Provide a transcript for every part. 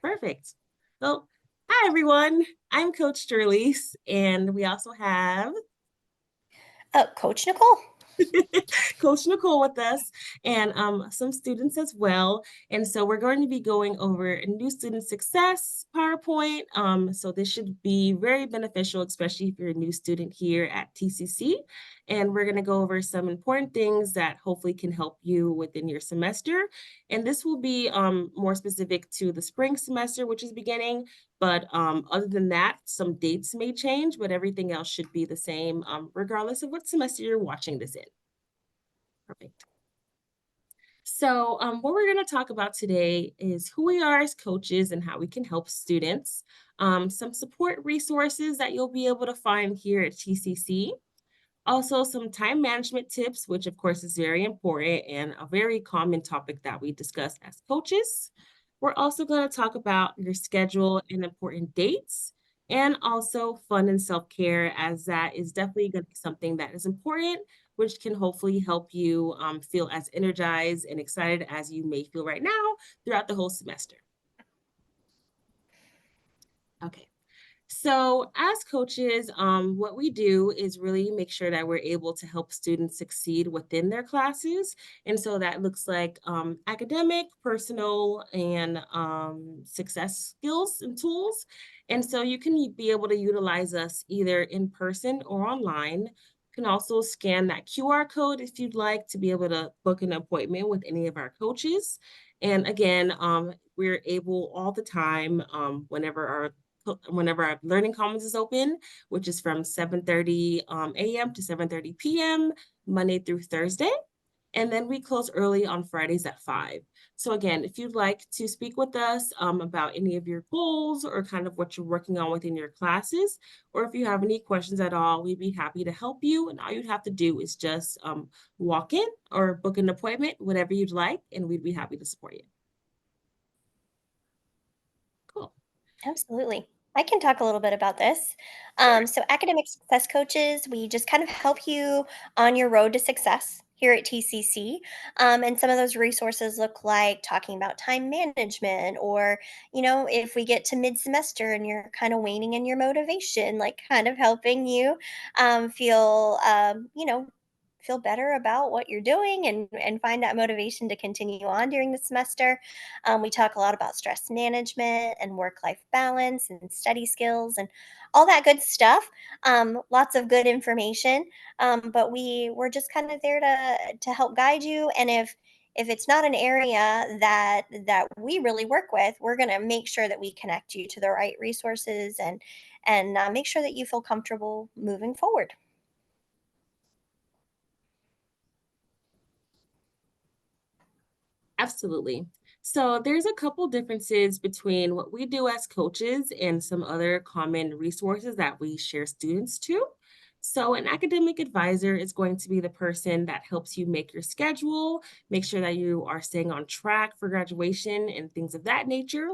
Perfect. Well, hi everyone. I'm Coach Jerlise, and we also have Coach Nicole. Coach Nicole with us and some students as well. And so we're going to be going over new student success PowerPoint. So this should be very beneficial, especially if you're a new student here at TCC. And we're going to go over some important things that hopefully can help you within your semester. And this will be more specific to the spring semester, which is beginning. But other than that, some dates may change, but everything else should be the same, regardless of what semester you're watching this in. Perfect. So what we're going to talk about today is who we are as coaches and how we can help students. Some support resources that you'll be able to find here at TCC. Also, some time management tips, which of course is very important and a very common topic that we discuss as coaches. We're also going to talk about your schedule and important dates, and also fun and self-care, as that is definitely going to be something that is important, which can hopefully help you feel as energized and excited as you may feel right now throughout the whole semester. Okay. So as coaches, what we do is really make sure that we're able to help students succeed within their classes. And so that looks like academic, personal, and success skills and tools. And so you can be able to utilize us either in person or online. You can also scan that QR code if you'd like to be able to book an appointment with any of our coaches. And again, we're able all the time whenever our Learning Commons is open, which is from 7:30 a.m. to 7:30 p.m., Monday through Thursday. And then we close early on Fridays at 5. So again, if you'd like to speak with us about any of your goals or kind of what you're working on within your classes, or if you have any questions at all, we'd be happy to help you. And all you'd have to do is just walk in or book an appointment, whatever you'd like, and we'd be happy to support you. Cool. Absolutely. I can talk a little bit about this. Sure. So, academic success coaches, we just kind of help you on your road to success here at TCC. And some of those resources look like talking about time management, or, if we get to mid semester and you're kind of waning in your motivation, like kind of helping you feel, feel better about what you're doing and find that motivation to continue on during the semester. We talk a lot about stress management and work life balance and study skills and all that good stuff. Lots of good information. But we're just kind of there to help guide you. And if it's not an area that we really work with, we're going to make sure that we connect you to the right resources and make sure that you feel comfortable moving forward. Absolutely. So there's a couple differences between what we do as coaches and some other common resources that we share students to. So an academic advisor is going to be the person that helps you make your schedule, make sure that you are staying on track for graduation and things of that nature.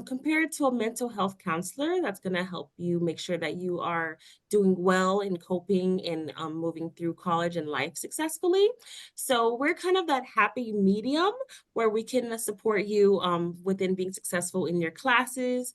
Compared to a mental health counselor, that's going to help you make sure that you are doing well in coping and moving through college and life successfully. So we're kind of that happy medium where we can support you within being successful in your classes,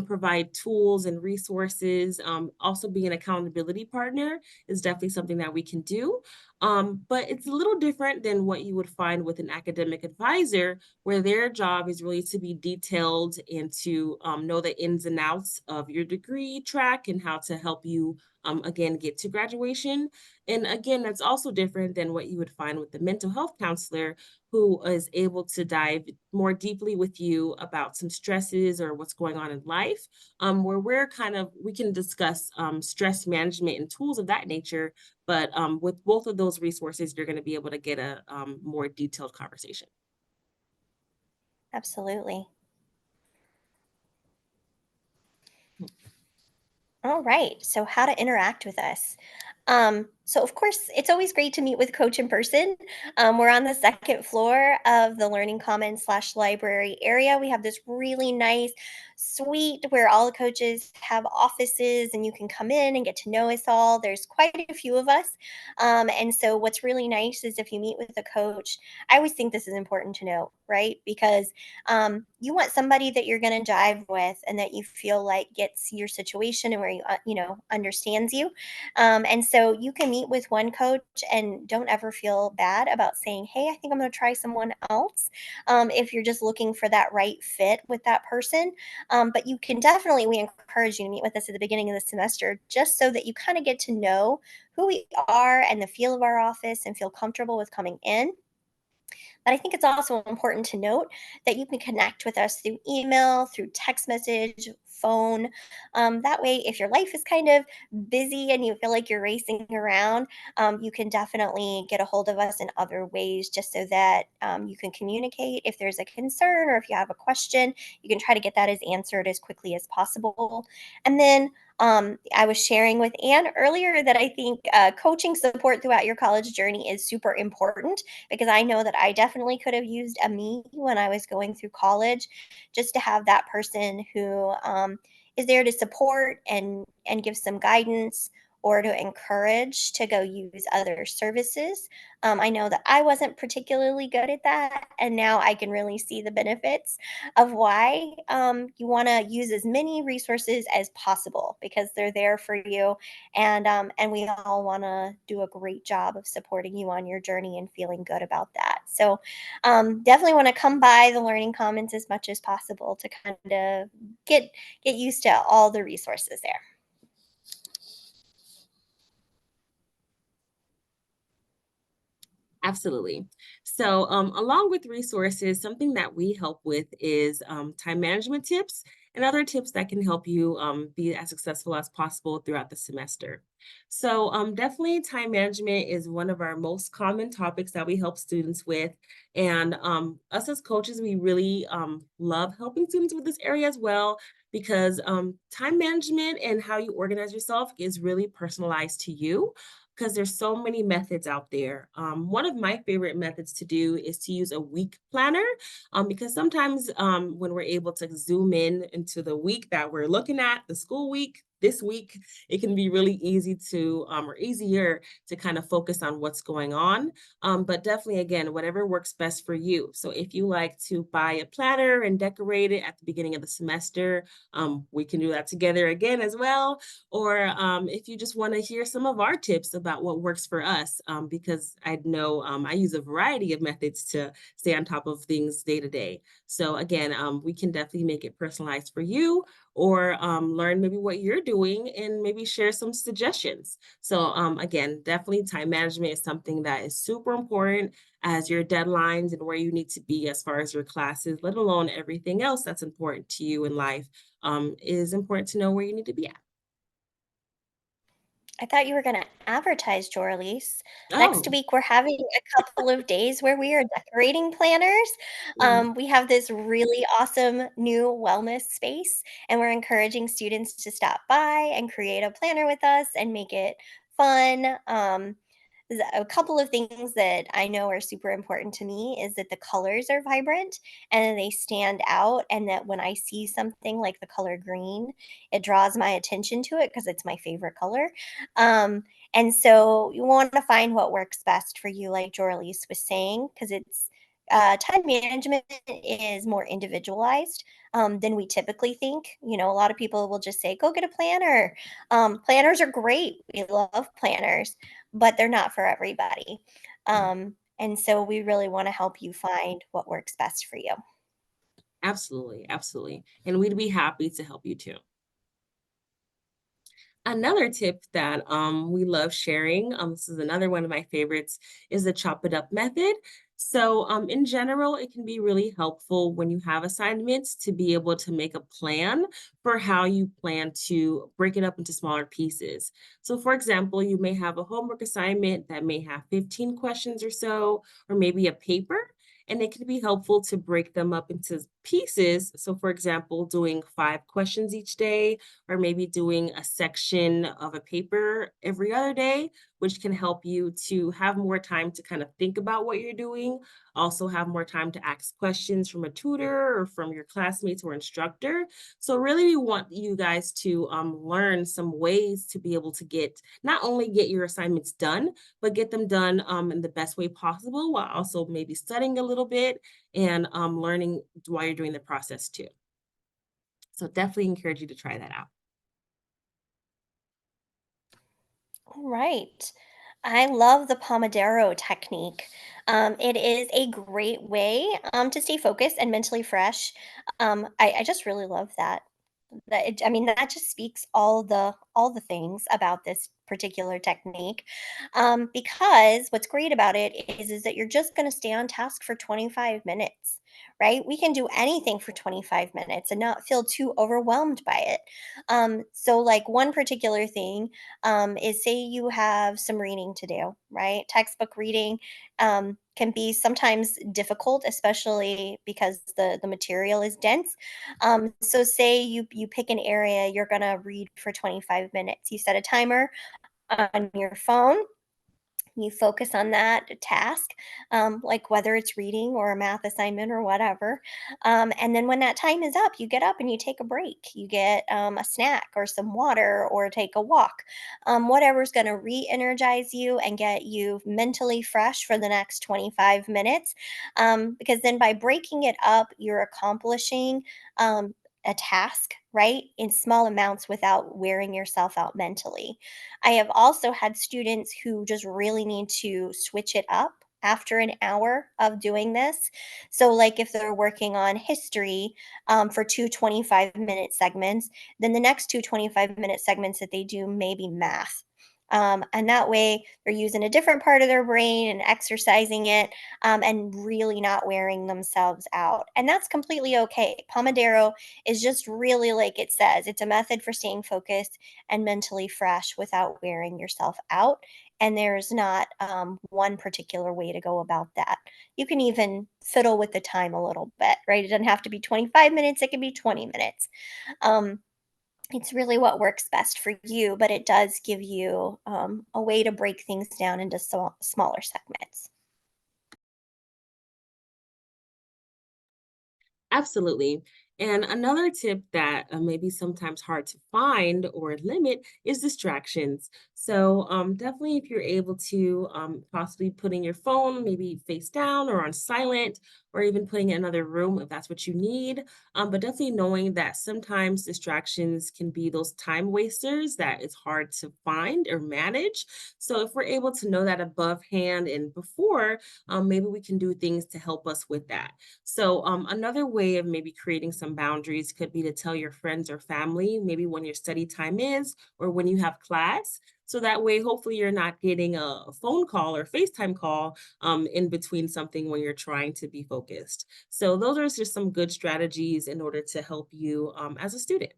provide tools and resources. Also, being an accountability partner is definitely something that we can do. But it's a little different than what you would find with an academic advisor, where their job is really to be detailed and to know the ins and outs of your degree track and how to help you again get to graduation. And again, that's also different than what you would find with the mental health counselor, who is able to dive more deeply with you about some stresses or what's going on in life, where we can discuss stress management and tools of that nature. But with both of those resources, you're going to be able to get a more detailed conversation. Absolutely. All right. So, how to interact with us? So, of course, it's always great to meet with coach in person. We're on the second floor of the Learning Commons slash library area. We have this really nice suite where all the coaches have offices and you can come in and get to know us all. There's quite a few of us. And so, what's really nice is if you meet with a coach, I always think this is important to know, right? Because you want somebody that you're going to jive with and that you feel like gets your situation and where understands you. And so you can meet with one coach and don't ever feel bad about saying, hey, I think I'm going to try someone else, if you're just looking for that right fit with that person. But you can definitely, we encourage you to meet with us at the beginning of the semester just so that you kind of get to know who we are and the feel of our office and feel comfortable with coming in. But I think it's also important to note that you can connect with us through email, through text message, phone. That way, if your life is kind of busy and you feel like you're racing around, you can definitely get a hold of us in other ways just so that you can communicate if there's a concern or if you have a question. You can try to get that as answered as quickly as possible. And then I was sharing with Anne earlier that I think coaching support throughout your college journey is super important because I know that I definitely could have used a me when I was going through college, just to have that person who is there to support and give some guidance or to encourage to go use other services. I know that I wasn't particularly good at that, and now I can really see the benefits of why you want to use as many resources as possible because they're there for you, and we all want to do a great job of supporting you on your journey and feeling good about that. So definitely want to come by the Learning Commons as much as possible to kind of get used to all the resources there. Absolutely. So, along with resources, something that we help with is time management tips and other tips that can help you be as successful as possible throughout the semester. So, definitely, time management is one of our most common topics that we help students with. And us as coaches, we really love helping students with this area as well because time management and how you organize yourself is really personalized to you because there's so many methods out there. One of my favorite methods to do is to use a week planner because sometimes when we're able to zoom in into the week that we're looking at, the school week, this week, it can be really easy to, or easier to kind of focus on what's going on. But definitely, again, whatever works best for you. So if you like to buy a planner and decorate it at the beginning of the semester, we can do that together again as well, or if you just want to hear some of our tips about what works for us, because I know I use a variety of methods to stay on top of things day to day. So again, we can definitely make it personalized for you, or learn maybe what you're doing and maybe share some suggestions. So again, definitely time management is something that is super important as your deadlines and where you need to be as far as your classes, let alone everything else that's important to you in life, is important to know where you need to be at. I thought you were going to advertise, Jorlise. Next Oh, week, we're having a couple of days where we are decorating planners. mhm, We have this really awesome new wellness space, and we're encouraging students to stop by and create a planner with us and make it fun. A couple of things that I know are super important to me is that the colors are vibrant and they stand out, and that when I see something like the color green, it draws my attention to it because it's my favorite color. Um, and so you want to find what works best for you, like Jorlise was saying, because it's time management is more individualized than we typically think. You know, a lot of people will just say, go get a planner. Planners are great. We love planners, but they're not for everybody. mm, And so we really want to help you find what works best for you. absolutely, absolutely. And we'd be happy to help you too. Another tip that we love sharing, this is another one of my favorites, is the chop it up method. So, in general, it can be really helpful when you have assignments to be able to make a plan for how you plan to break it up into smaller pieces. So, for example, you may have a homework assignment that may have 15 questions or so, or maybe a paper. And it can be helpful to break them up into pieces. So, for example, doing 5 questions each day, or maybe doing a section of a paper every other day, which can help you to have more time to kind of think about what you're doing, also have more time to ask questions from a tutor or from your classmates or instructor. So really we want you guys to learn some ways to be able to get not only get your assignments done, but get them done in the best way possible while also maybe studying a little bit and learning while you're doing the process too. So definitely encourage you to try that out. All right. I love the Pomodoro technique. It is a great way to stay focused and mentally fresh. I just really love that. I mean, that just speaks all the things about this particular technique. Because what's great about it is that you're just going to stay on task for 25 minutes, right? We can do anything for 25 minutes and not feel too overwhelmed by it. So, like one particular thing is say you have some reading to do, right? Textbook reading can be sometimes difficult, especially because the material is dense. So say you pick an area you're gonna read for 25 minutes. You set a timer on your phone, you focus on that task, like whether it's reading or a math assignment or whatever. And then when that time is up, you get up and you take a break. You get a snack or some water or take a walk. Whatever's going to re energize you and get you mentally fresh for the next 25 minutes. Because then by breaking it up, you're accomplishing. A task, right, in small amounts without wearing yourself out mentally. I have also had students who just really need to switch it up after an hour of doing this. So, like if they're working on history for two 25-minute segments, then the next two 25-minute segments that they do may be math. And that way, they're using a different part of their brain and exercising it and really not wearing themselves out. And that's completely okay. Pomodoro is just really like it says, it's a method for staying focused and mentally fresh without wearing yourself out. And there's not one particular way to go about that. You can even fiddle with the time a little bit, right? It doesn't have to be 25 minutes, it can be 20 minutes. Um, it's really what works best for you, but it does give you a way to break things down into smaller segments. Absolutely. And another tip that may be sometimes hard to find or limit is distractions. So, definitely, if you're able to possibly putting your phone maybe face down or on silent, or even putting it in another room if that's what you need. But definitely knowing that sometimes distractions can be those time wasters that it's hard to find or manage. So, if we're able to know that above hand and before, maybe we can do things to help us with that. So, another way of maybe creating some boundaries could be to tell your friends or family maybe when your study time is or when you have class. So that way, hopefully, you're not getting a phone call or FaceTime call in between something when you're trying to be focused. So, those are just some good strategies in order to help you as a student.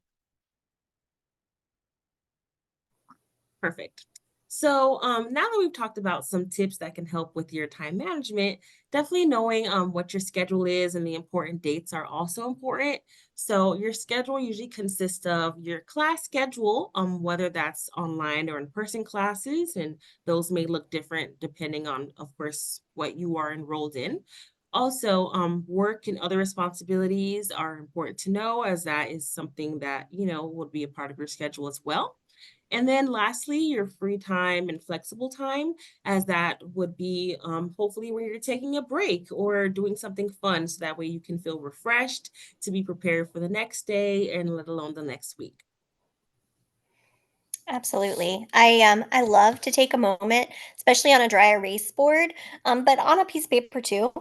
Perfect. So now that we've talked about some tips that can help with your time management, definitely knowing what your schedule is and the important dates are also important. So your schedule usually consists of your class schedule, whether that's online or in-person classes, and those may look different depending on, of course, what you are enrolled in. Also, work and other responsibilities are important to know as that is something that, would be a part of your schedule as well. And then lastly, your free time and flexible time, as that would be hopefully where you're taking a break or doing something fun. So that way you can feel refreshed to be prepared for the next day and let alone the next week. Absolutely. I love to take a moment, especially on a dry erase board, but on a piece of paper too,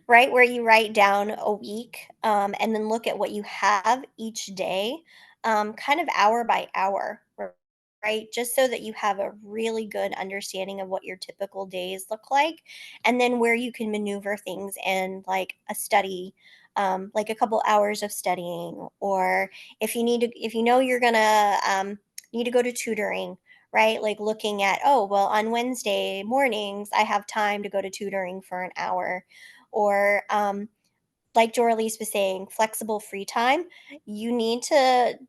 right? Where you write down a week and then look at what you have each day, kind of hour by hour, right? Just so that you have a really good understanding of what your typical days look like, and then where you can maneuver things in like a study. Like a couple hours of studying, or if you need to, if you know you're gonna need to go to tutoring, right? Like looking at, oh, well, on Wednesday mornings, I have time to go to tutoring for an hour. Or, like Doralise was saying, flexible free time. You need to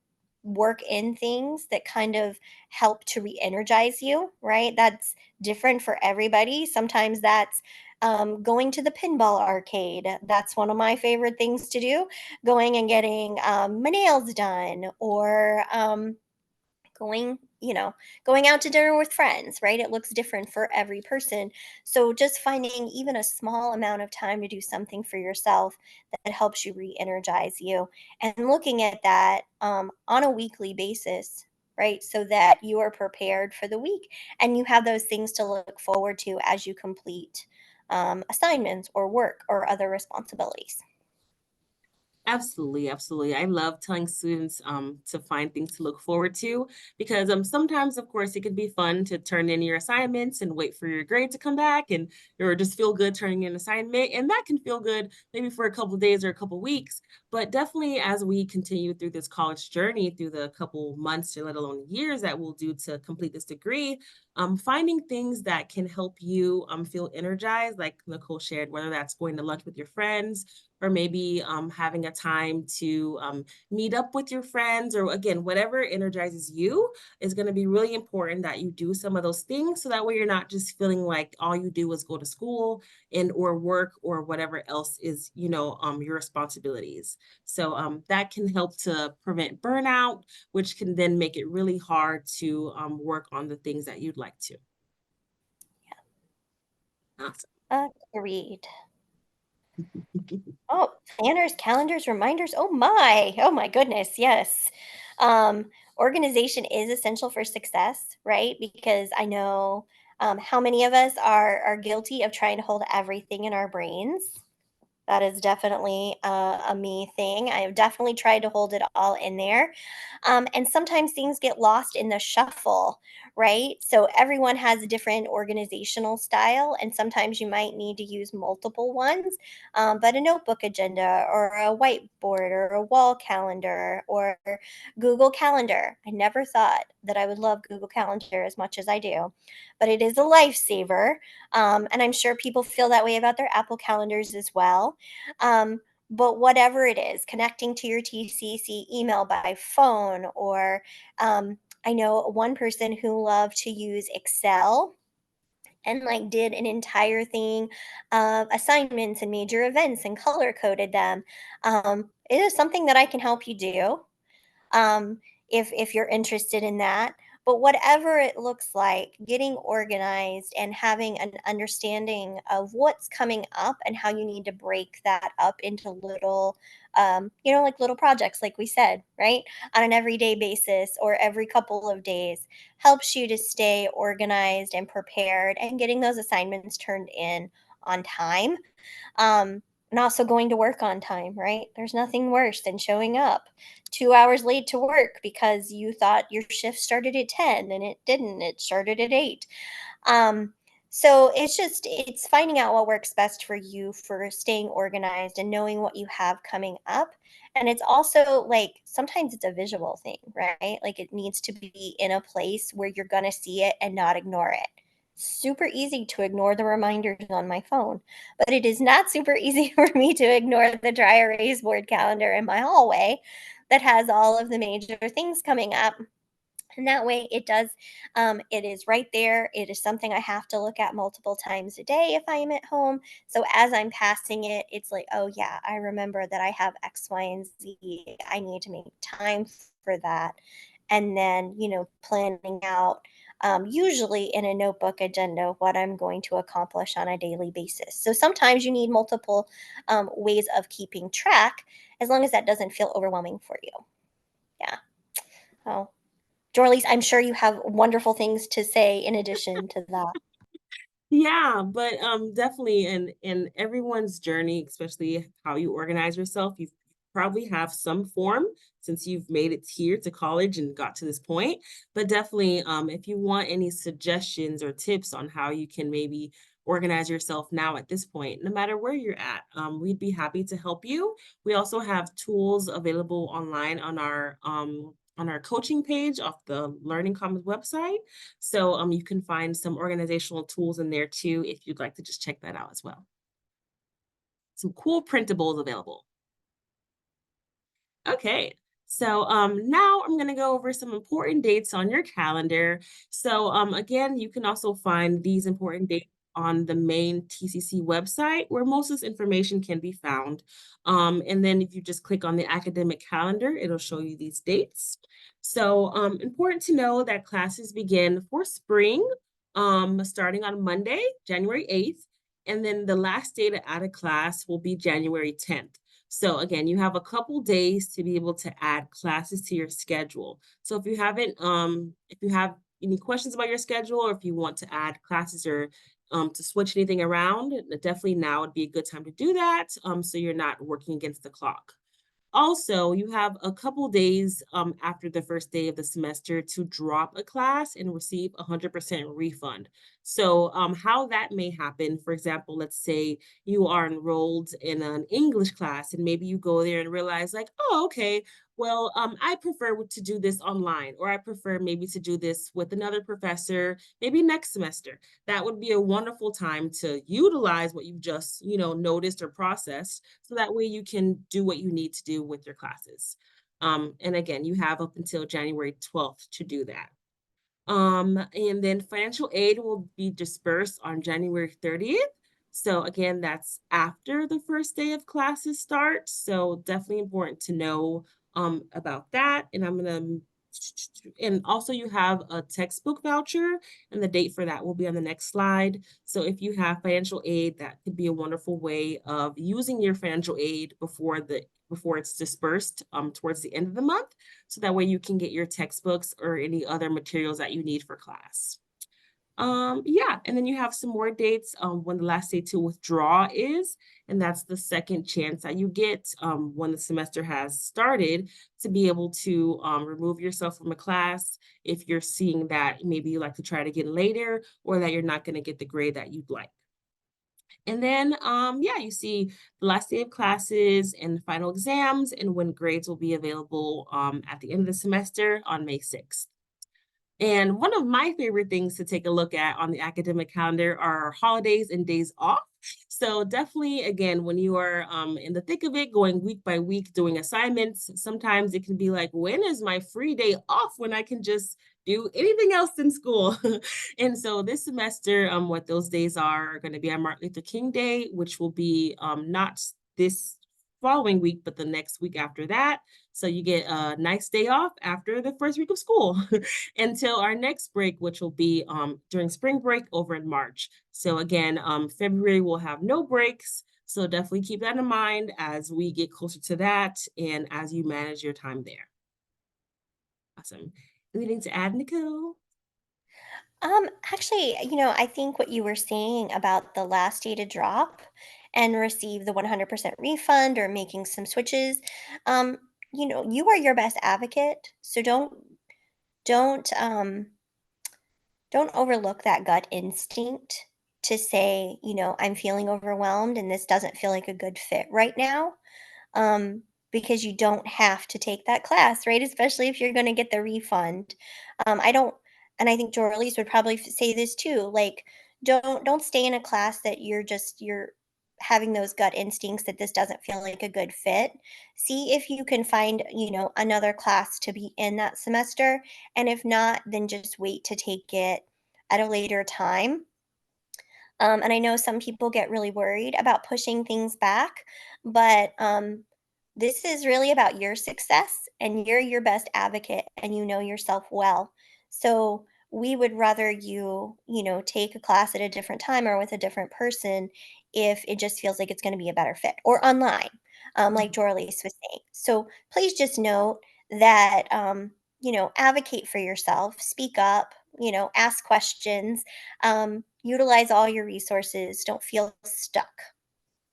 work in things that kind of help to re-energize you, right? That's different for everybody. Sometimes that's going to the pinball arcade. That's one of my favorite things to do. Going and getting my nails done, or going, going out to dinner with friends, right? It looks different for every person. So just finding even a small amount of time to do something for yourself that helps you re-energize you, and looking at that on a weekly basis, right? So that you are prepared for the week and you have those things to look forward to as you complete assignments or work or other responsibilities. Absolutely, absolutely. I love telling students to find things to look forward to because sometimes, of course, it can be fun to turn in your assignments and wait for your grade to come back, and or just feel good turning in an assignment, and that can feel good maybe for a couple of days or a couple of weeks. But definitely, as we continue through this college journey, through the couple months or let alone years that we'll do to complete this degree, finding things that can help you feel energized, like Nicole shared, whether that's going to lunch with your friends or maybe having a time to meet up with your friends, or again, whatever energizes you is going to be really important that you do some of those things so that way you're not just feeling like all you do is go to school and or work or whatever else is, your responsibilities. So that can help to prevent burnout, which can then make it really hard to work on the things that you'd like to. Awesome. Agreed. Oh, planners, calendars, reminders. Oh my. Oh my goodness. Yes. Organization is essential for success, right? Because I know how many of us are guilty of trying to hold everything in our brains. That is definitely a me thing. I have definitely tried to hold it all in there. And sometimes things get lost in the shuffle, right? So everyone has a different organizational style, and sometimes you might need to use multiple ones. But a notebook agenda, or a whiteboard, or a wall calendar, or Google Calendar. I never thought that I would love Google Calendar as much as I do, but it is a lifesaver. And I'm sure people feel that way about their Apple calendars as well. Um, but whatever it is, connecting to your TCC email by phone, or I know one person who loved to use Excel and like did an entire thing of assignments and major events and color coded them. It is something that I can help you do, um, if you're interested in that. But whatever it looks like, getting organized and having an understanding of what's coming up and how you need to break that up into little, like little projects, like we said, right, on an everyday basis or every couple of days, helps you to stay organized and prepared and getting those assignments turned in on time, um, and also going to work on time, right? There's nothing worse than showing up 2 hours late to work because you thought your shift started at 10 and it didn't. It started at 8. Um, so it's finding out what works best for you for staying organized and knowing what you have coming up. And it's also like sometimes it's a visual thing, right? Like it needs to be in a place where you're going to see it and not ignore it. Super easy to ignore the reminders on my phone, but it is not super easy for me to ignore the dry erase board calendar in my hallway that has all of the major things coming up. And that way it is right there. It is something I have to look at multiple times a day if I am at home. So as I'm passing it, it's like, oh yeah, I remember that I have X, Y, and Z. I need to make time for that. And then, planning out, usually in a notebook agenda, what I'm going to accomplish on a daily basis. So sometimes you need multiple ways of keeping track, as long as that doesn't feel overwhelming for you. Yeah. Oh, Jorlise, I'm sure you have wonderful things to say in addition to that. Yeah, but definitely in everyone's journey, especially how you organize yourself, you probably have some form since you've made it here to college and got to this point. But definitely, if you want any suggestions or tips on how you can maybe organize yourself now at this point, no matter where you're at, we'd be happy to help you. We also have tools available online on our coaching page off the Learning Commons website. So you can find some organizational tools in there too if you'd like to just check that out as well. Some cool printables available. Okay, So now I'm going to go over some important dates on your calendar. So again, you can also find these important dates on the main TCC website where most of this information can be found. And then if you just click on the academic calendar, it'll show you these dates. So important to know that classes begin for spring starting on Monday, January 8th. And then the last day to add a class will be January 10th. So again, you have a couple days to be able to add classes to your schedule. So if you have any questions about your schedule, or if you want to add classes or to switch anything around, definitely now would be a good time to do that. So you're not working against the clock. Also, you have a couple days after the first day of the semester to drop a class and receive 100% refund. So, how that may happen, for example, let's say you are enrolled in an English class and maybe you go there and realize, like, oh, okay, well, I prefer to do this online, or I prefer maybe to do this with another professor, maybe next semester. That would be a wonderful time to utilize what you've just, noticed or processed so that way you can do what you need to do with your classes. And again, you have up until January 12th to do that. And then financial aid will be dispersed on January 30th. So again, that's after the first day of classes start. So definitely important to know about that. And and also you have a textbook voucher, and the date for that will be on the next slide. So if you have financial aid, that could be a wonderful way of using your financial aid before it's dispersed towards the end of the month. So that way you can get your textbooks or any other materials that you need for class. Yeah, and then you have some more dates when the last day to withdraw is, and that's the second chance that you get when the semester has started to be able to remove yourself from a class if you're seeing that maybe you like to try to get later or that you're not going to get the grade that you'd like. And then, yeah, you see the last day of classes and final exams and when grades will be available at the end of the semester on May 6th. And one of my favorite things to take a look at on the academic calendar are holidays and days off. So definitely, again, when you are in the thick of it, going week by week, doing assignments, sometimes it can be like, when is my free day off when I can just do anything else in school? And so this semester, what those days are going to be on Martin Luther King Day, which will be not this following week, but the next week after that. So you get a nice day off after the first week of school until our next break, which will be during spring break over in March. So again, February will have no breaks. So definitely keep that in mind as we get closer to that and as you manage your time there. Awesome. Anything to add, Nicole? Actually, I think what you were saying about the last day to drop and receive the 100% refund or making some switches, um, you are your best advocate. So don't don't overlook that gut instinct to say, I'm feeling overwhelmed and this doesn't feel like a good fit right now. um, because you don't have to take that class, right? Especially if you're going to get the refund. I don't, and I think Jorlise would probably say this too. Like, don't stay in a class that you're having those gut instincts that this doesn't feel like a good fit. See if you can find another class to be in that semester, and if not, then just wait to take it at a later time. And I know some people get really worried about pushing things back, but this is really about your success, and you're your best advocate and you know yourself well. So we would rather take a class at a different time or with a different person if it just feels like it's going to be a better fit or online, like Mhm. Jorlise was saying. So please just note that, advocate for yourself, speak up, ask questions, utilize all your resources. Don't feel stuck.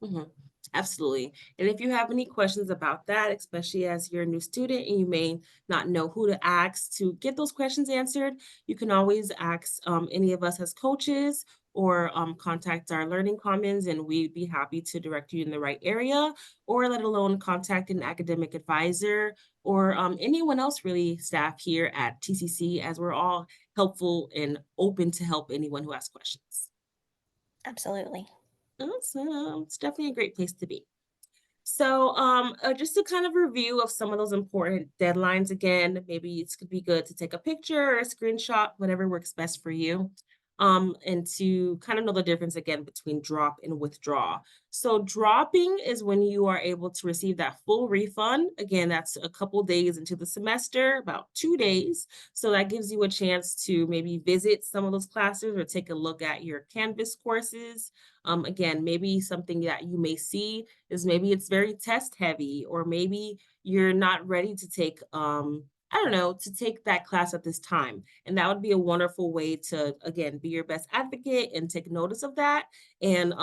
Mhm. Absolutely. And if you have any questions about that, especially as you're a new student and you may not know who to ask to get those questions answered, you can always ask any of us as coaches or contact our Learning Commons, and we'd be happy to direct you in the right area, or let alone contact an academic advisor or anyone else, really, staff here at TCC, as we're all helpful and open to help anyone who has questions. Absolutely. Awesome. It's definitely a great place to be. Just to kind of review of some of those important deadlines again, maybe it could be good to take a picture or a screenshot, whatever works best for you. And to kind of know the difference again between drop and withdraw. So, dropping is when you are able to receive that full refund. Again, that's a couple days into the semester, about 2 days. So, that gives you a chance to maybe visit some of those classes or take a look at your Canvas courses. Again, maybe something that you may see is maybe it's very test heavy, or maybe you're not ready to take I don't know, to take that class at this time. And that would be a wonderful way to again be your best advocate and take notice of that, and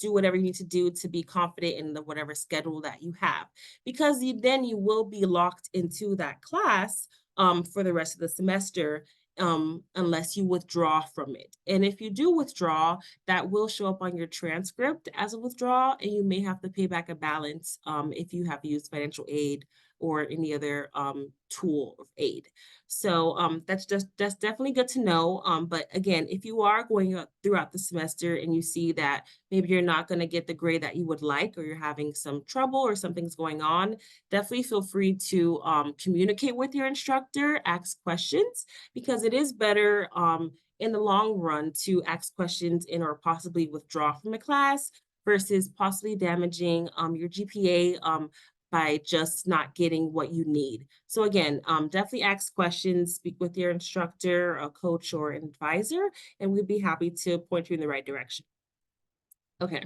do whatever you need to do to be confident in the whatever schedule that you have, because then you will be locked into that class for the rest of the semester, unless you withdraw from it. And if you do withdraw, that will show up on your transcript as a withdrawal, and you may have to pay back a balance if you have used financial aid or any other tool of aid. That's definitely good to know. But again, if you are going up throughout the semester and you see that maybe you're not going to get the grade that you would like, or you're having some trouble or something's going on, definitely feel free to communicate with your instructor, ask questions, because it is better in the long run to ask questions and or possibly withdraw from a class versus possibly damaging your GPA by just not getting what you need. So again, definitely ask questions, speak with your instructor, a coach, or an advisor, and we'd be happy to point you in the right direction. Okay,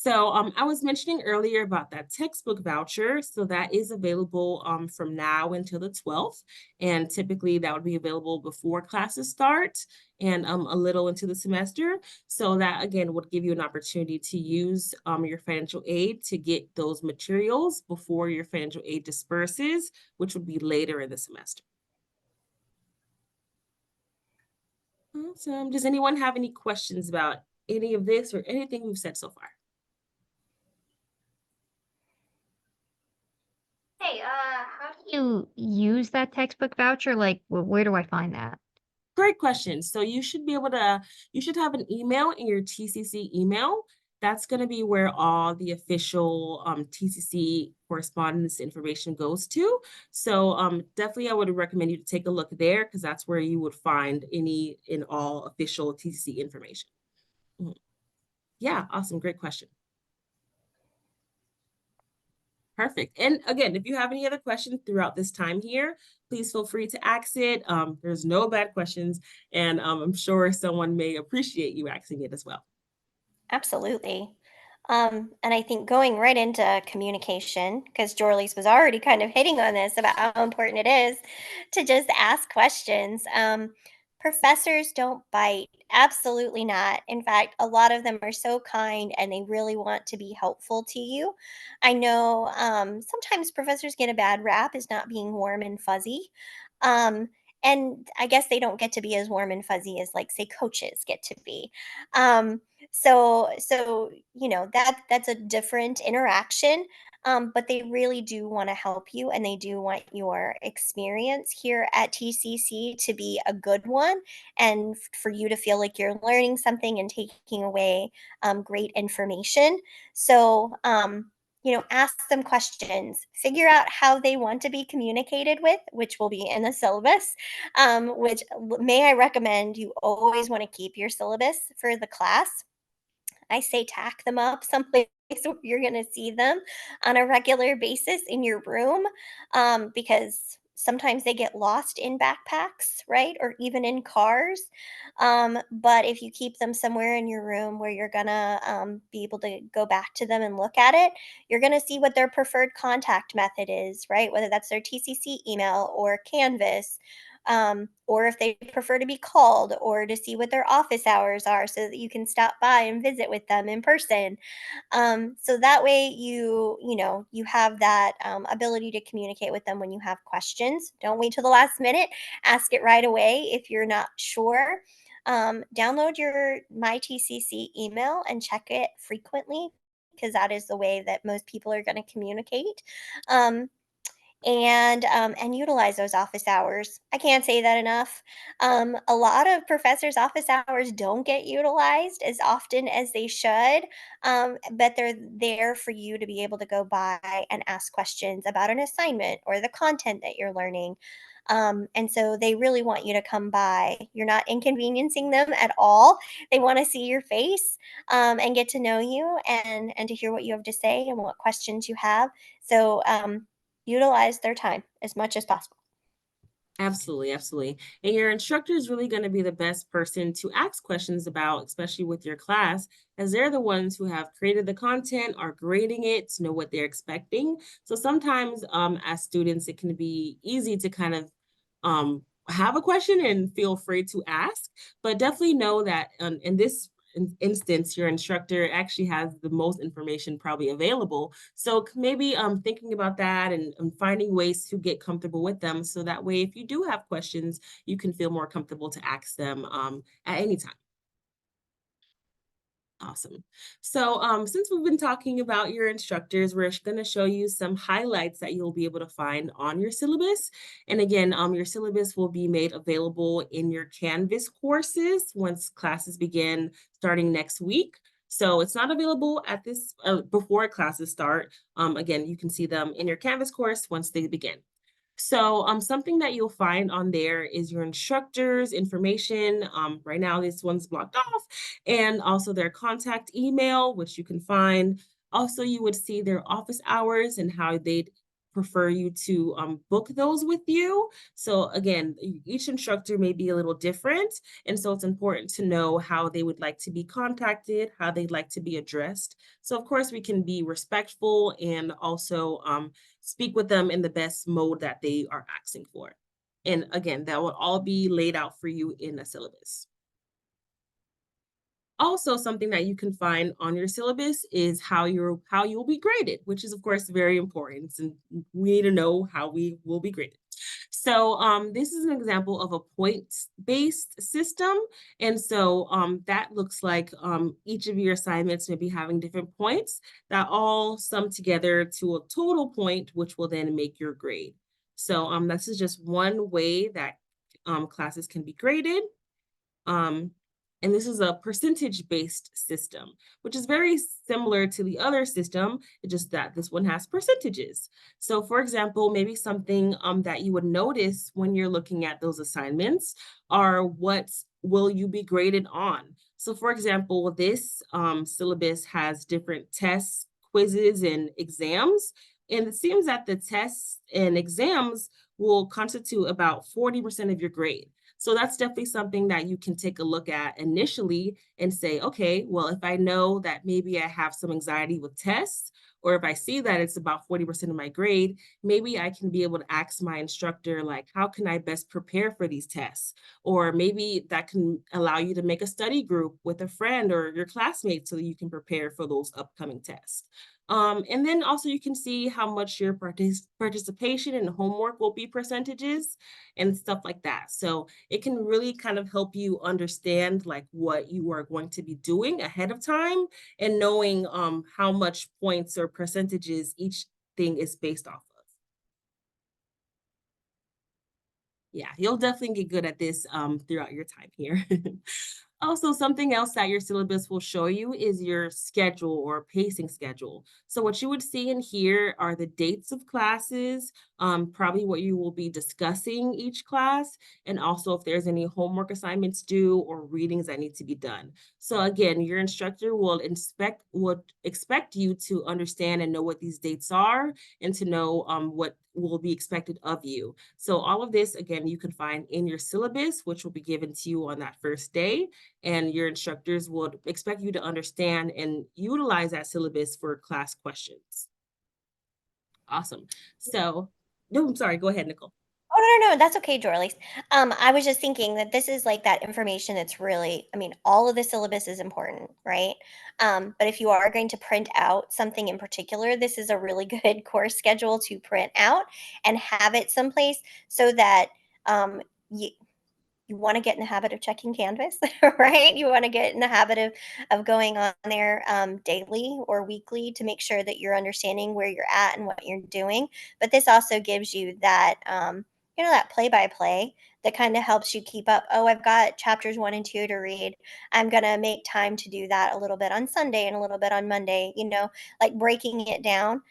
I was mentioning earlier about that textbook voucher. So that is available from now until the 12th. And typically that would be available before classes start and a little into the semester. So that again would give you an opportunity to use your financial aid to get those materials before your financial aid disperses, which would be later in the semester. Awesome. Does anyone have any questions about any of this or anything we've said so far? Hey, how do you use that textbook voucher? Like, where do I find that? Great question. So you should have an email in your TCC email. That's going to be where all the official TCC correspondence information goes to. Definitely I would recommend you to take a look there, because that's where you would find any and all official TCC information. Mhm. Yeah, awesome. Great question. Perfect. And again, if you have any other questions throughout this time here, please feel free to ask it. There's no bad questions, and I'm sure someone may appreciate you asking it as well. Absolutely. And I think going right into communication, because Jorlise was already kind of hitting on this about how important it is to just ask questions. Professors don't bite. Absolutely not. In fact, a lot of them are so kind and they really want to be helpful to you. I know sometimes professors get a bad rap as not being warm and fuzzy. Um, and I guess they don't get to be as warm and fuzzy as, like, say, coaches get to be. Um, so that's a different interaction, but they really do want to help you and they do want your experience here at TCC to be a good one, and for you to feel like you're learning something and taking away great information. Ask them questions, figure out how they want to be communicated with, which will be in the syllabus. May I recommend, you always want to keep your syllabus for the class. I say tack them up someplace where you're going to see them on a regular basis in your room, because sometimes they get lost in backpacks, right? Or even in cars. But if you keep them somewhere in your room where you're going to be able to go back to them and look at it, you're going to see what their preferred contact method is, right? Whether that's their TCC email or Canvas, or if they prefer to be called, or to see what their office hours are so that you can stop by and visit with them in person. So that way you have that ability to communicate with them when you have questions. Don't wait till the last minute. Ask it right away if you're not sure. Download your MyTCC email and check it frequently, because that is the way that most people are going to communicate. Um, and utilize those office hours. I can't say that enough. A lot of professors' office hours don't get utilized as often as they should, but they're there for you to be able to go by and ask questions about an assignment or the content that you're learning. And so they really want you to come by. You're not inconveniencing them at all. They want to see your face, and get to know you, and to hear what you have to say and what questions you have. So utilize their time as much as possible. Absolutely, absolutely. And your instructor is really going to be the best person to ask questions about, especially with your class, as they're the ones who have created the content, are grading it to know what they're expecting. So sometimes, as students, it can be easy to kind of have a question and feel free to ask, but definitely know that in this instance, your instructor actually has the most information probably available. So maybe thinking about that and finding ways to get comfortable with them. So that way, if you do have questions, you can feel more comfortable to ask them at any time. Awesome. So, since we've been talking about your instructors, we're going to show you some highlights that you'll be able to find on your syllabus. And again, your syllabus will be made available in your Canvas courses once classes begin starting next week. So it's not available at this before classes start. Again, you can see them in your Canvas course once they begin. So something that you'll find on there is your instructor's information. Right now, this one's blocked off, and also their contact email, which you can find. Also, you would see their office hours and how they'd prefer you to book those with you. So again, each instructor may be a little different, and so it's important to know how they would like to be contacted, how they'd like to be addressed. So of course, we can be respectful and also speak with them in the best mode that they are asking for. And again, that will all be laid out for you in a syllabus. Also, something that you can find on your syllabus is how you'll be graded, which is of course very important. And we need to know how we will be graded. So this is an example of a points-based system. And so that looks like each of your assignments may be having different points that all sum together to a total point, which will then make your grade. So this is just one way that classes can be graded. Um, and this is a percentage-based system, which is very similar to the other system, it's just that this one has percentages. So for example, maybe something that you would notice when you're looking at those assignments are what will you be graded on? So for example, this syllabus has different tests, quizzes, and exams. And it seems that the tests and exams will constitute about 40% of your grade. So that's definitely something that you can take a look at initially and say, okay, well, if I know that maybe I have some anxiety with tests, or if I see that it's about 40% of my grade, maybe I can be able to ask my instructor, like, how can I best prepare for these tests? Or maybe that can allow you to make a study group with a friend or your classmates so you can prepare for those upcoming tests. And then also you can see how much your participation and homework will be percentages and stuff like that. So it can really kind of help you understand like what you are going to be doing ahead of time and knowing how much points or percentages each thing is based off of. Yeah, you'll definitely get good at this throughout your time here. Also, something else that your syllabus will show you is your schedule or pacing schedule. So what you would see in here are the dates of classes, probably what you will be discussing each class, and also if there's any homework assignments due or readings that need to be done. So again, your instructor would expect you to understand and know what these dates are and to know what will be expected of you. So all of this, again, you can find in your syllabus, which will be given to you on that first day. And your instructors would expect you to understand and utilize that syllabus for class questions. Awesome. So, no, I'm sorry. Go ahead, Nicole. Oh, no, no, no, that's okay, Jorlise. I was just thinking that this is like that information that's really, I mean, all of the syllabus is important, right? But if you are going to print out something in particular, this is a really good course schedule to print out and have it someplace so that um, you, you want to get in the habit of checking Canvas, right? You want to get in the habit of going on there daily or weekly to make sure that you're understanding where you're at and what you're doing. But this also gives you that, that play by play that kind of helps you keep up. Oh, I've got chapters 1 and 2 to read. I'm going to make time to do that a little bit on Sunday and a little bit on Monday, like breaking it down.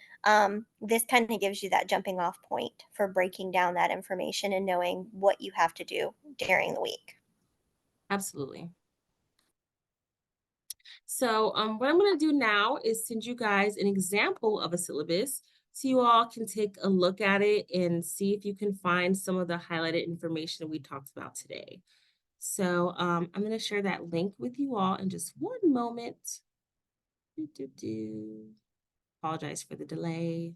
This kind of gives you that jumping off point for breaking down that information and knowing what you have to do during the week. Absolutely. So what I'm going to do now is send you guys an example of a syllabus so you all can take a look at it and see if you can find some of the highlighted information we talked about today. So I'm going to share that link with you all in just one moment. Apologize for the delay.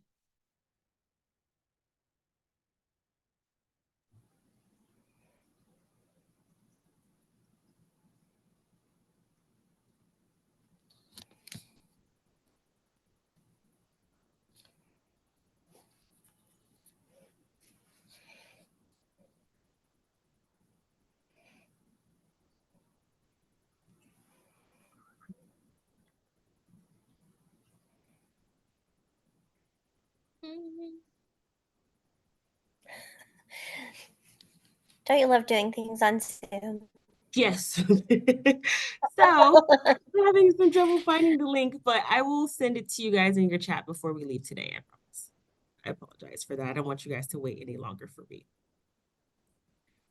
Don't you love doing things on Zoom? Yes. So I'm having some trouble finding the link, but I will send it to you guys in your chat before we leave today, I promise. I apologize for that. I don't want you guys to wait any longer for me.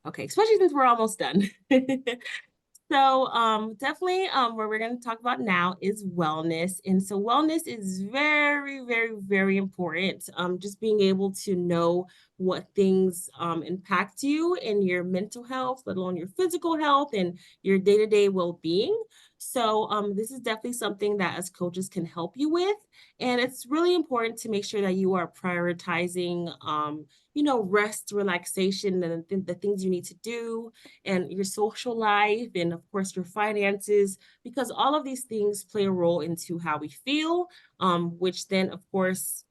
Okay, especially since we're almost done. So definitely what we're going to talk about now is wellness. And so wellness is very, very, very important. Just being able to know what things impact you in your mental health, let alone your physical health and your day-to-day well-being. So this is definitely something that as coaches can help you with. And it's really important to make sure that you are prioritizing rest, relaxation, and the things you need to do, and your social life, and of course your finances, because all of these things play a role into how we feel, which then of course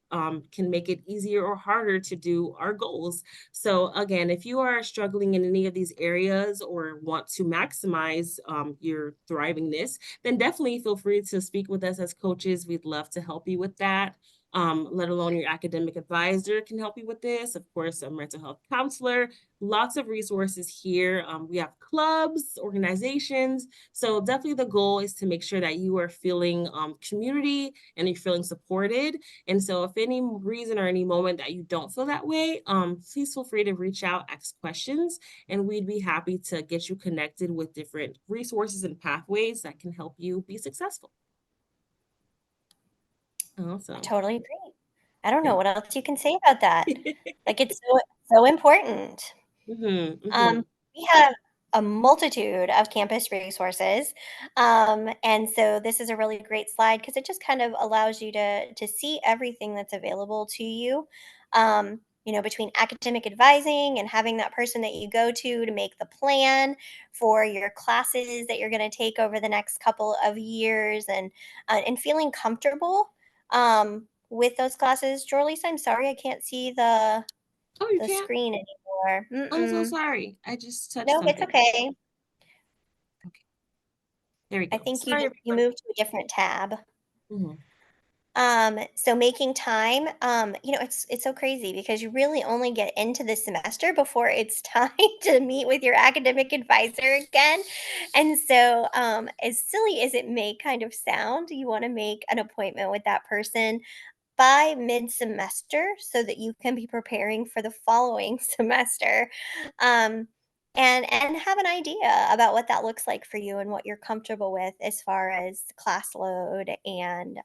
can make it easier or harder to do our goals. So again, if you are struggling in any of these areas or want to maximize your thrivingness, then definitely feel free to speak with us as coaches. We'd love to help you with that. Let alone your academic advisor can help you with this. Of course, a mental health counselor, lots of resources here. We have clubs, organizations. So definitely the goal is to make sure that you are feeling community and you're feeling supported. And so if any reason or any moment that you don't feel that way, please feel free to reach out, ask questions, and we'd be happy to get you connected with different resources and pathways that can help you be successful. Awesome. I totally agree. I don't know what else you can say about that. Like, it's so important. We have a multitude of campus resources. And so this is a really great slide because it just kind of allows you to see everything that's available to you. Between academic advising and having that person that you go to make the plan for your classes that you're going to take over the next couple of years, and feeling comfortable with those classes. Jorlise, I'm sorry I can't see the Oh, you can't? screen anymore. I'm so sorry. I just touched No, it's something. okay. Okay. There we go. I think Sorry, you moved to a different tab. everyone. So making time, it's so crazy because you really only get into the semester before it's time to meet with your academic advisor again. And so, as silly as it may kind of sound, you want to make an appointment with that person by mid-semester so that you can be preparing for the following semester. Um, and have an idea about what that looks like for you and what you're comfortable with as far as class load and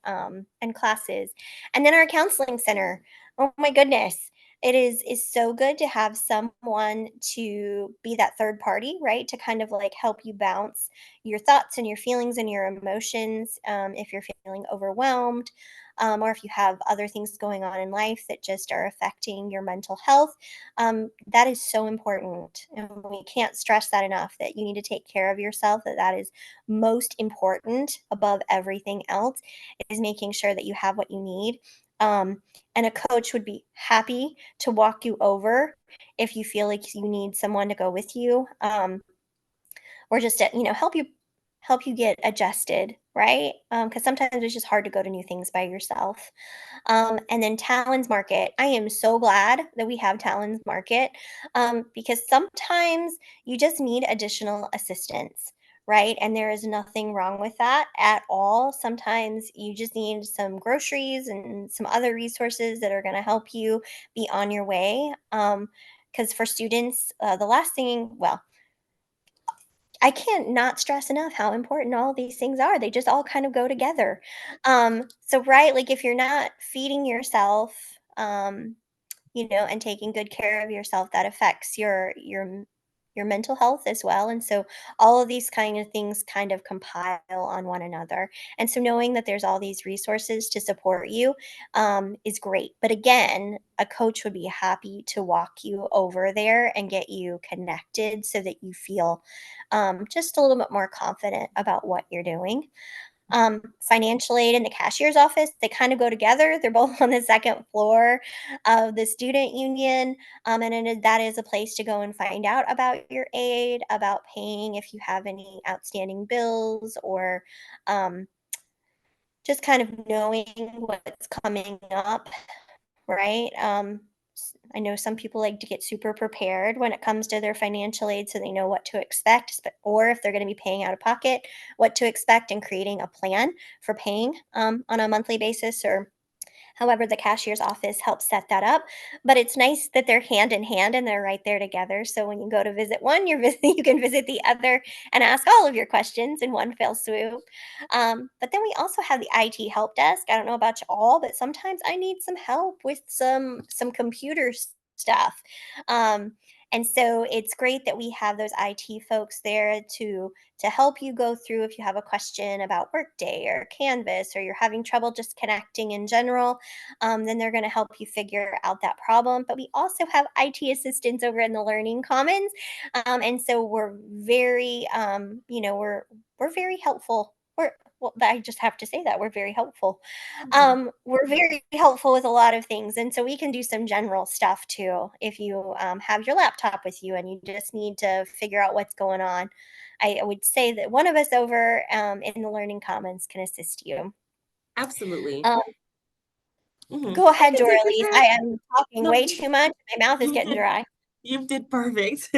classes. And then our counseling center. Oh my goodness. It is so good to have someone to be that third party, right? To kind of like help you bounce your thoughts and your feelings and your emotions, if you're feeling overwhelmed, or if you have other things going on in life that just are affecting your mental health. That is so important. And we can't stress that enough, that you need to take care of yourself, that is most important above everything else, is making sure that you have what you need. And a coach would be happy to walk you over if you feel like you need someone to go with you, or just to, help you get adjusted, right? Because sometimes it's just hard to go to new things by yourself. And then Talon's Market. I am so glad that we have Talon's Market, because sometimes you just need additional assistance, right? And there is nothing wrong with that at all. Sometimes you just need some groceries and some other resources that are going to help you be on your way. Because for students, the last thing, well, I can't not stress enough how important all these things are. They just all kind of go together. So right, like if you're not feeding yourself, and taking good care of yourself, that affects your mental health as well. And so all of these kind of things kind of compile on one another. And so knowing that there's all these resources to support you, is great. But again, a coach would be happy to walk you over there and get you connected so that you feel, just a little bit more confident about what you're doing. Financial aid and the cashier's office, they kind of go together. They're both on the second floor of the student union. That is a place to go and find out about your aid, about paying if you have any outstanding bills, or um, just kind of knowing what's coming up, right? I know some people like to get super prepared when it comes to their financial aid so they know what to expect, or if they're going to be paying out of pocket, what to expect, and creating a plan for paying, on a monthly basis, or however the cashier's office helps set that up. But it's nice that they're hand in hand and they're right there together. So when you go to visit one, you can visit the other and ask all of your questions in one fell swoop. But then we also have the IT help desk. I don't know about you all, but sometimes I need some help with some computer stuff. Um, and so it's great that we have those IT folks there to help you go through if you have a question about Workday or Canvas, or you're having trouble just connecting in general. Then they're going to help you figure out that problem. But we also have IT assistants over in the Learning Commons, and so we're very, we're very helpful. Well, I just have to say that we're very helpful. Mhm. We're very helpful with a lot of things, and so we can do some general stuff too. If you, have your laptop with you and you just need to figure out what's going on, I would say that one of us over, in the Learning Commons can assist you. Absolutely. Um, Mhm. Go I ahead, can take a Doralease. crack. I am talking No, way too much. My mouth is getting you dry. You did perfect.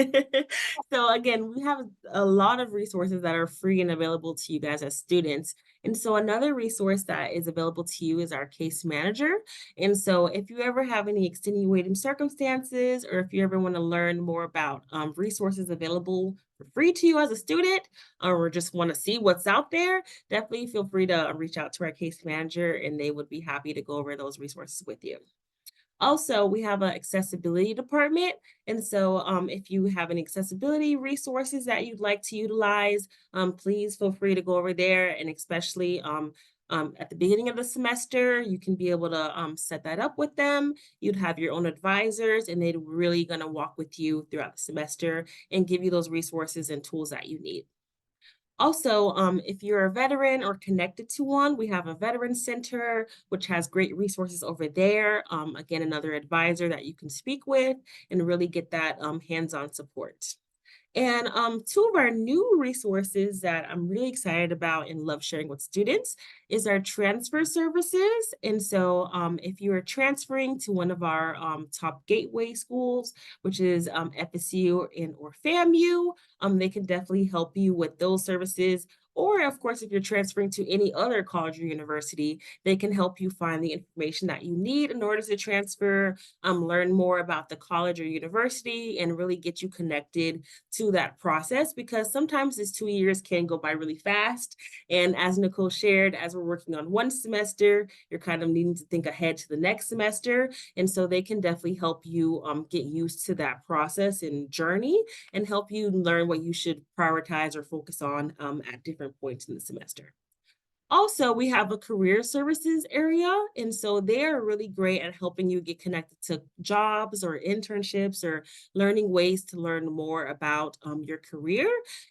So again, we have a lot of resources that are free and available to you guys as students. And so another resource that is available to you is our case manager. And so if you ever have any extenuating circumstances, or if you ever want to learn more about resources available for free to you as a student, or just want to see what's out there, definitely feel free to reach out to our case manager and they would be happy to go over those resources with you. Also, we have an accessibility department. And so if you have any accessibility resources that you'd like to utilize, please feel free to go over there. And especially at the beginning of the semester, you can be able to set that up with them. You'd have your own advisors, and they're really going to walk with you throughout the semester and give you those resources and tools that you need. Also, if you're a veteran or connected to one, we have a veteran center, which has great resources over there. Again, another advisor that you can speak with and really get that hands-on support. And two of our new resources that I'm really excited about and love sharing with students is our transfer services. And so if you are transferring to one of our top gateway schools, which is FSU and or FAMU, they can definitely help you with those services. Or, of course, if you're transferring to any other college or university, they can help you find the information that you need in order to transfer, learn more about the college or university, and really get you connected to that process, because sometimes this 2 years can go by really fast. And as Nicole shared, as we're working on one semester, you're kind of needing to think ahead to the next semester. And so they can definitely help you get used to that process and journey and help you learn what you should prioritize or focus on at different points in the semester. Also, we have a career services area, and so they are really great at helping you get connected to jobs or internships or learning ways to learn more about your career.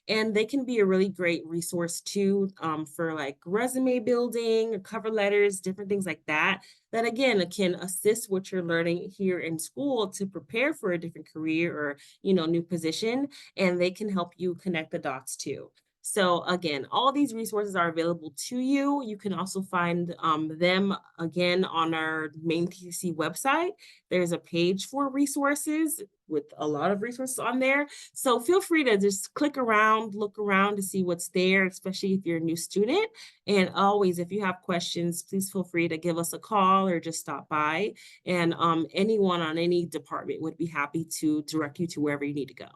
And they can be a really great resource too for like resume building, cover letters, different things like that. That again can assist what you're learning here in school to prepare for a different career or new position, and they can help you connect the dots too. So again, all these resources are available to you. You can also find them again on our main TCC website. There's a page for resources with a lot of resources on there. So feel free to just click around, look around to see what's there, especially if you're a new student. And always, if you have questions, please feel free to give us a call or just stop by. And anyone on any department would be happy to direct you to wherever you need to go.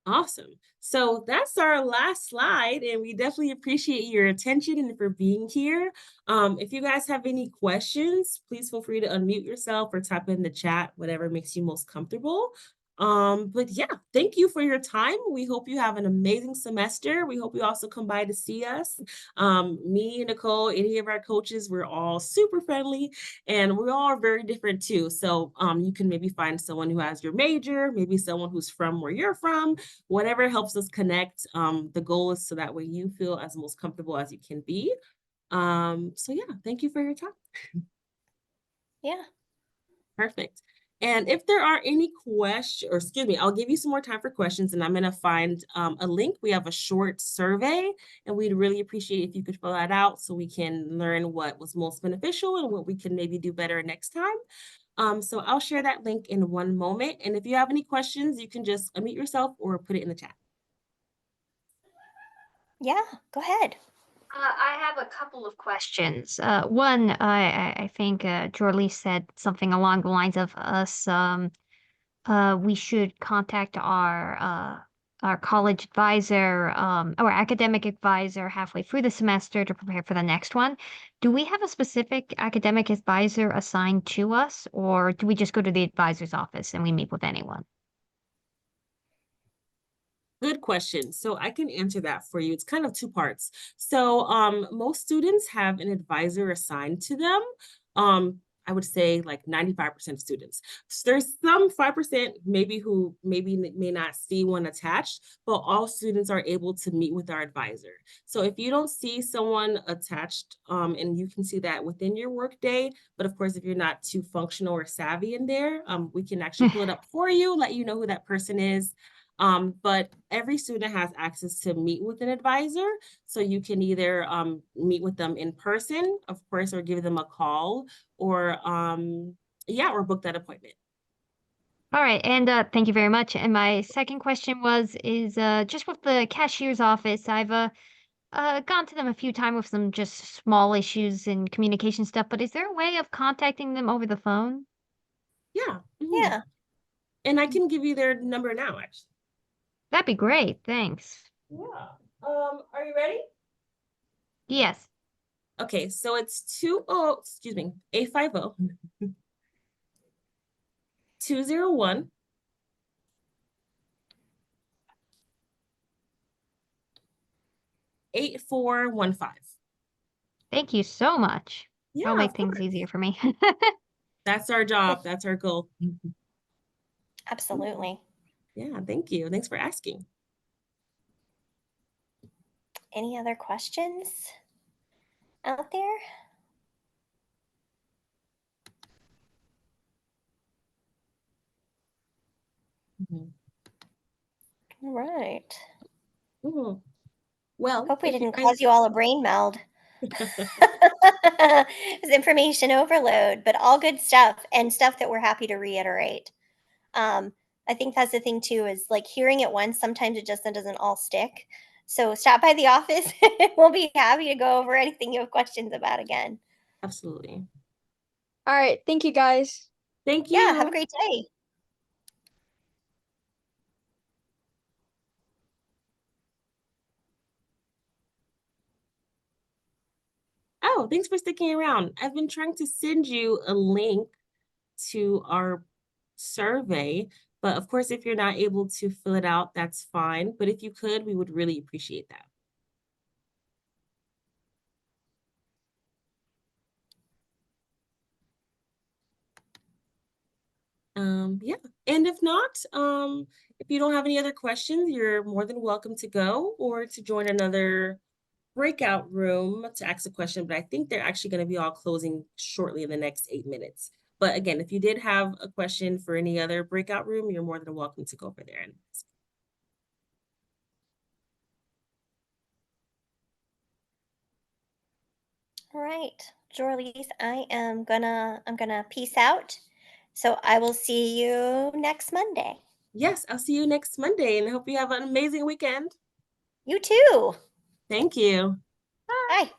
Awesome. So that's our last slide, and we definitely appreciate your attention and for being here. If you guys have any questions, please feel free to unmute yourself or type in the chat, whatever makes you most comfortable. But yeah, thank you for your time. We hope you have an amazing semester. We hope you also come by to see us. Me, Nicole, any of our coaches, we're all super friendly, and we all are very different too. So you can maybe find someone who has your major, maybe someone who's from where you're from, whatever helps us connect. The goal is so that way you feel as most comfortable as you can be. So yeah, thank you for your time. Yeah. Perfect. And if there are any questions, or excuse me, I'll give you some more time for questions, and I'm going to find a link. We have a short survey, and we'd really appreciate if you could fill that out so we can learn what was most beneficial and what we can maybe do better next time. So I'll share that link in one moment. And if you have any questions, you can just unmute yourself or put it in the chat. Yeah, go ahead. I have a couple of questions. One, I think Jorlee said something along the lines of us. We should contact our college advisor, or academic advisor halfway through the semester to prepare for the next one. Do we have a specific academic advisor assigned to us, or do we just go to the advisor's office and we meet with anyone? Good question. So I can answer that for you. It's kind of two parts. So most students have an advisor assigned to them. I would say like 95% of students. So there's some 5% maybe who maybe may not see one attached, but all students are able to meet with our advisor. So if you don't see someone attached, and you can see that within your workday, but of course, if you're not too functional or savvy in there, we can actually pull it up for you, let you know who that person is. But every student has access to meet with an advisor. So you can either meet with them in person, of course, or give them a call, or or book that appointment. All right, and thank you very much. And my second question is just with the cashier's office, I've gone to them a few times with some just small issues and communication stuff, but is there a way of contacting them over the phone? Yeah. Yeah. And I can give you their number now, actually. That'd be great. Thanks. Yeah. Are you ready? Yes. Okay, so it's 850 201 8415. Thank you so much. Yeah, That'll make of things course. easier for me. That's our job. That's our goal. Absolutely. Yeah, thank you. Thanks for asking. Any other questions out there? Mhm. All right. Cool. Well, Hope we if you didn't guys cause you all a brain meld. It's information overload, but all good stuff and stuff that we're happy to reiterate. I think that's the thing too, is like hearing it once, sometimes it just doesn't all stick. So stop by the office. We'll be happy to go over anything you have questions about again. Absolutely. All right. Thank you, guys. Thank Yeah, have a you. great day. Oh, thanks for sticking around. I've been trying to send you a link to our survey, but of course, if you're not able to fill it out, that's fine. But if you could, we would really appreciate that. Yeah, and if not, if you don't have any other questions, you're more than welcome to go or to join another breakout room to ask a question, but I think they're actually going to be all closing shortly in the next 8 minutes. But again, if you did have a question for any other breakout room, you're more than welcome to go over there and ask. All right, Jorlise, I'm gonna peace out. So I will see you next Monday. Yes, I'll see you next Monday and I hope you have an amazing weekend. You too. Thank you. Bye.